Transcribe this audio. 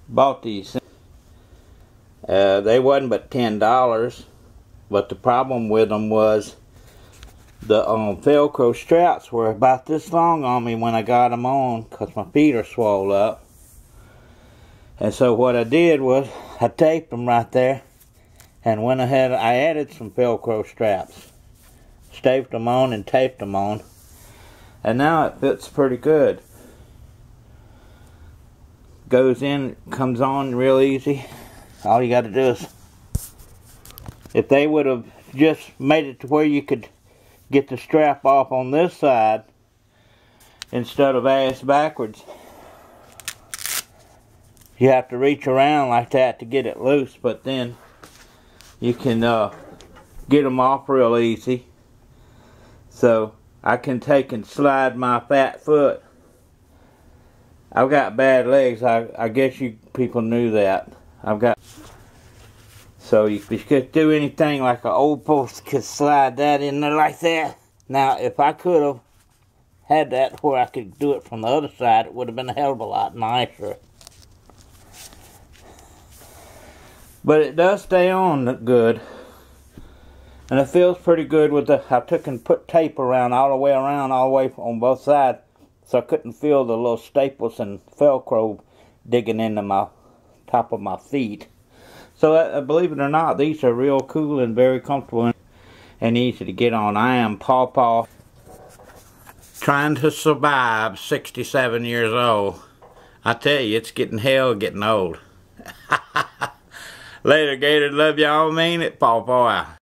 Bought these. They wasn't but $10, but the problem with them was the Velcro straps were about this long on me when I got them on, because my feet are swole up. And so what I did was I taped them right there and went ahead, I added some Velcro straps, staped them on and taped them on, and now it fits pretty good. Goes in, comes on real easy. All you got to do is, if they would have just made it to where you could get the strap off on this side instead of ass backwards, you have to reach around like that to get it loose, but then you can get them off real easy. So I can take and slide my fat foot. I've got bad legs. I guess you people knew that. So you could do anything like an old post, could slide that in there like that. Now if I could have had that where I could do it from the other side, it would have been a hell of a lot nicer. But it does stay on good. And it feels pretty good with I took and put tape around, all the way on both sides. So I couldn't feel the little staples and Velcro digging into my top of my feet. So believe it or not, these are real cool and very comfortable and easy to get on. I am Pawpaw, trying to survive 67 years old. I tell you, it's getting getting old. Later, Gator. Love y'all. Mean it. Pawpaw out.